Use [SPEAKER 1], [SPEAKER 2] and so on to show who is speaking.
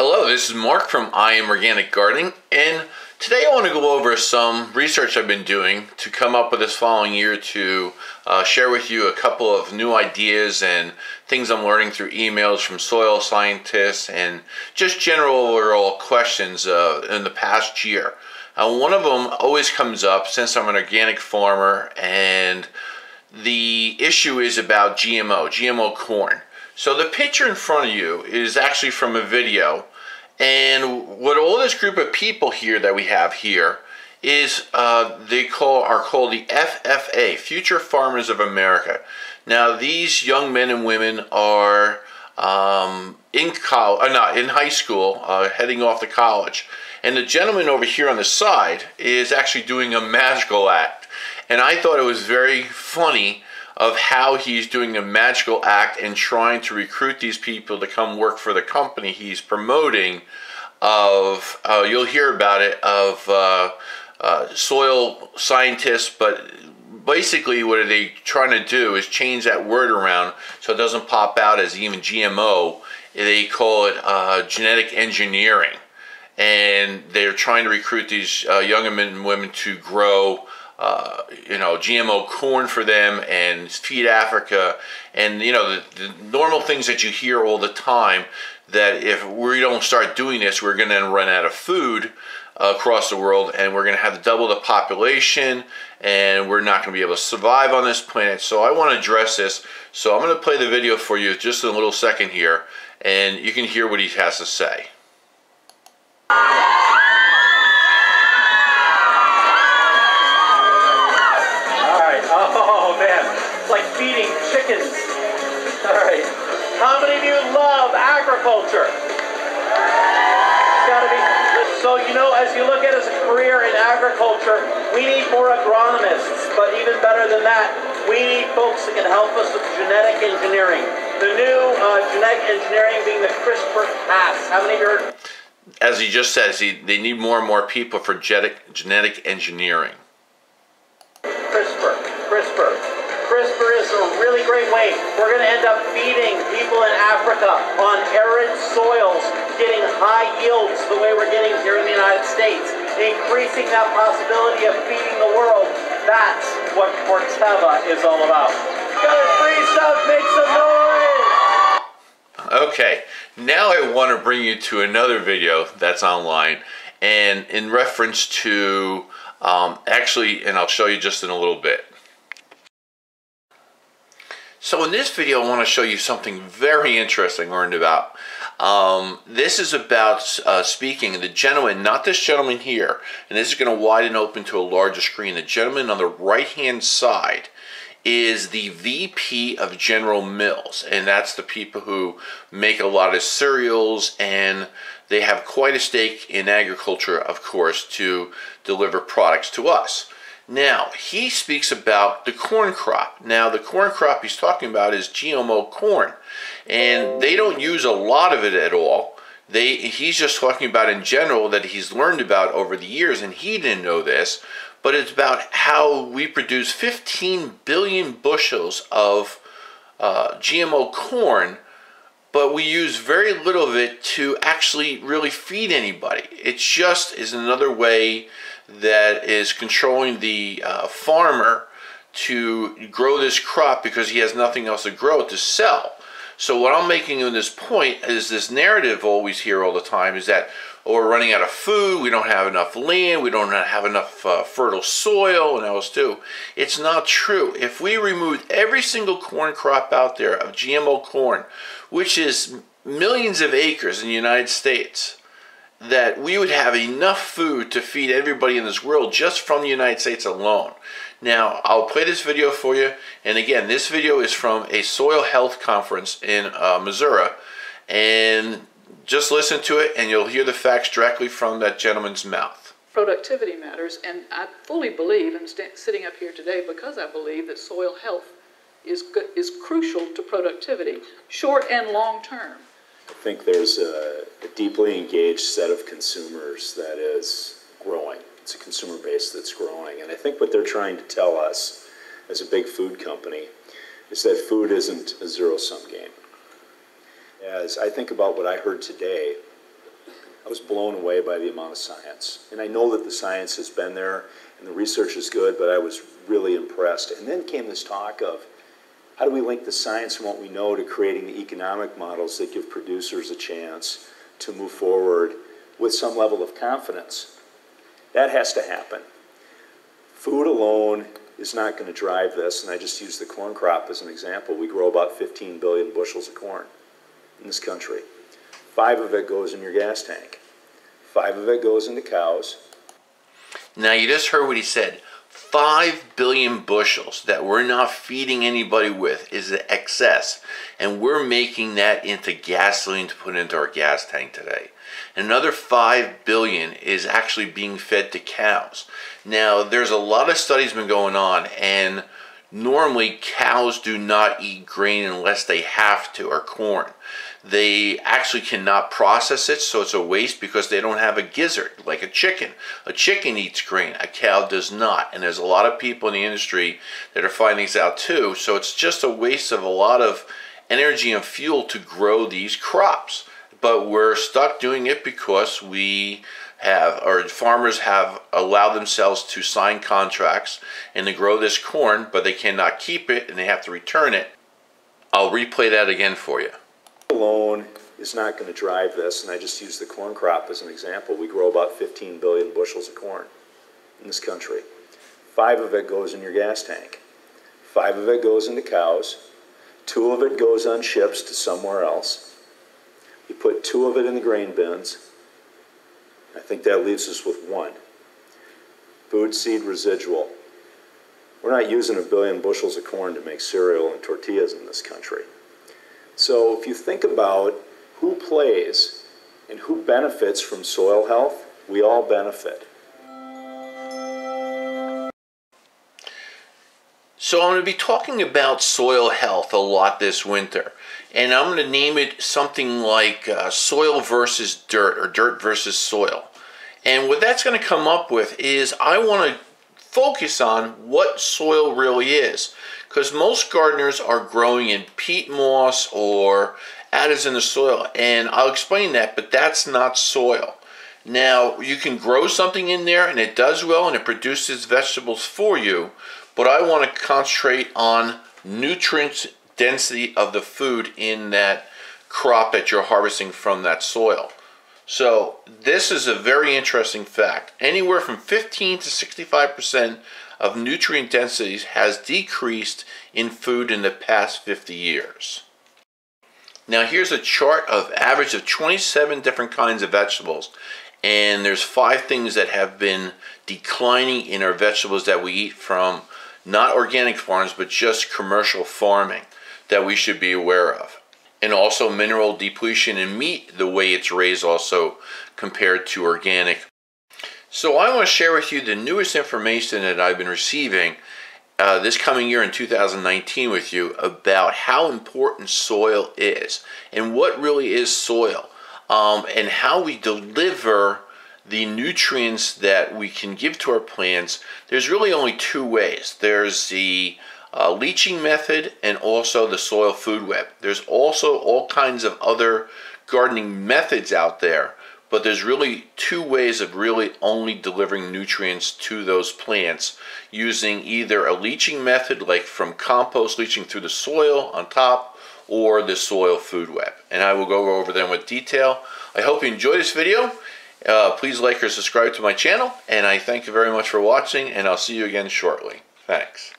[SPEAKER 1] Hello, this is Mark from I Am Organic Gardening, and today I want to go over some research I've been doing to come up with this following year to share with you a couple of new ideas and things I'm learning through emails from soil scientists and just general overall questions in the past year. One of them always comes up since I'm an organic farmer, and the issue is about GMO corn. So the picture in front of you is actually from a video, and what all this group of people here that we have here is they are called the FFA, Future Farmers of America. Now these young men and women are in high school, heading off to college, and the gentleman over here on the side is actually doing a magical act, and I thought it was very funny of how he's doing a magical act and trying to recruit these people to come work for the company he's promoting you'll hear about it, of soil scientists, but basically what are they trying to do is change that word around so it doesn't pop out as even GMO. They call it genetic engineering, and they're trying to recruit these young men and women to grow GMO corn for them and feed Africa, and the normal things that you hear all the time, that if we don't start doing this, we're going to run out of food across the world, and we're going to have to double the population, and we're not going to be able to survive on this planet. So I want to address this. So I'm going to play the video for you just in a little second here, and you can hear what he has to say.
[SPEAKER 2] Like feeding chickens. All right. How many of you love agriculture? It's got to be. So, as you look at as a career in agriculture, we need more agronomists. But even better than that, we need folks that can help us with genetic engineering. The new genetic engineering being the CRISPR-Cas. How many of you heard?
[SPEAKER 1] As he just says, they need more and more people for genetic engineering.
[SPEAKER 2] CRISPR is a really great way. We're going to end up feeding people in Africa on arid soils, getting high yields the way we're getting here in the United States, increasing that possibility of feeding the world. That's what Corteva is all about. Got free stuff, make some noise!
[SPEAKER 1] Okay, now I want to bring you to another video that's online, and in reference to, and I'll show you just in a little bit. So in this video, I want to show you something very interesting I learned about. This is about speaking. The gentleman, not this gentleman here, and this is going to widen open to a larger screen. The gentleman on the right-hand side is the VP of General Mills, and that's the people who make a lot of cereals, and they have quite a stake in agriculture, of course, to deliver products to us. Now, he speaks about the corn crop. Now, the corn crop he's talking about is GMO corn, and they don't use a lot of it at all. He's just talking about in general that he's learned about over the years, and he didn't know this, but it's about how we produce 15 billion bushels of GMO corn, but we use very little of it to actually really feed anybody. It just is another way that is controlling the farmer to grow this crop because he has nothing else to grow to sell. So what I'm making in this point is this narrative always hear all the time is that, oh, we're running out of food, we don't have enough land, we don't have enough fertile soil, and else too. It's not true. If we removed every single corn crop out there of GMO corn, which is millions of acres in the United States, that we would have enough food to feed everybody in this world just from the United States alone. Now, I'll play this video for you, and again, this video is from a soil health conference in Missouri, and just listen to it and you'll hear the facts directly from that gentleman's mouth.
[SPEAKER 3] Productivity matters, and I fully believe, and sitting up here today because I believe that soil health is crucial to productivity, short and long term.
[SPEAKER 4] I think there's a deeply engaged set of consumers that is growing. It's a consumer base that's growing. And I think what they're trying to tell us as a big food company is that food isn't a zero-sum game. As I think about what I heard today, I was blown away by the amount of science. And I know that the science has been there and the research is good, but I was really impressed. And then came this talk of how do we link the science and what we know to creating the economic models that give producers a chance to move forward with some level of confidence. That has to happen. Food alone is not going to drive this, and I just use the corn crop as an example. We grow about 15 billion bushels of corn in this country. 5 of it goes in your gas tank. 5 of it goes into cows.
[SPEAKER 1] Now you just heard what he said. 5 billion bushels that we're not feeding anybody with is the excess, and we're making that into gasoline to put into our gas tank today. Another 5 billion is actually being fed to cows. Now there's a lot of studies been going on, and normally cows do not eat grain unless they have to, or corn. They actually cannot process it, so it's a waste because they don't have a gizzard like a chicken. A chicken eats grain, a cow does not, and there's a lot of people in the industry that are finding this out too, so it's just a waste of a lot of energy and fuel to grow these crops. But we're stuck doing it because we have, or farmers have allowed themselves to sign contracts and to grow this corn, but they cannot keep it and they have to return it. I'll replay that again for you.
[SPEAKER 4] Alone is not going to drive this, and I just use the corn crop as an example. We grow about 15 billion bushels of corn in this country. 5 of it goes in your gas tank. 5 of it goes into cows. 2 of it goes on ships to somewhere else. You put 2 of it in the grain bins. I think that leaves us with 1. Food seed residual. We're not using 1 billion bushels of corn to make cereal and tortillas in this country. So if you think about who plays and who benefits from soil health, we all benefit.
[SPEAKER 1] So I'm going to be talking about soil health a lot this winter, and I'm going to name it something like soil versus dirt, or dirt versus soil. And what that's going to come up with is I want to focus on what soil really is, because most gardeners are growing in peat moss or additives in the soil, and I'll explain that, but that's not soil. Now, you can grow something in there and it does well and it produces vegetables for you, but I want to concentrate on nutrient density of the food in that crop that you're harvesting from that soil. So this is a very interesting fact. Anywhere from 15 to 65% of nutrient densities has decreased in food in the past 50 years. Now here's a chart of average of 27 different kinds of vegetables, and there's 5 things that have been declining in our vegetables that we eat from not organic farms but just commercial farming that we should be aware of. And also mineral depletion in meat, the way it's raised also compared to organic. So I want to share with you the newest information that I've been receiving this coming year in 2019 with you about how important soil is and what really is soil, and how we deliver the nutrients that we can give to our plants. There's really only 2 ways. There's the leaching method and also the soil food web. There's also all kinds of other gardening methods out there, but there's really 2 ways of really only delivering nutrients to those plants, using either a leaching method like from compost leaching through the soil on top, or the soil food web. And I will go over them with detail. I hope you enjoyed this video. Please like or subscribe to my channel, and I thank you very much for watching, and I'll see you again shortly. Thanks.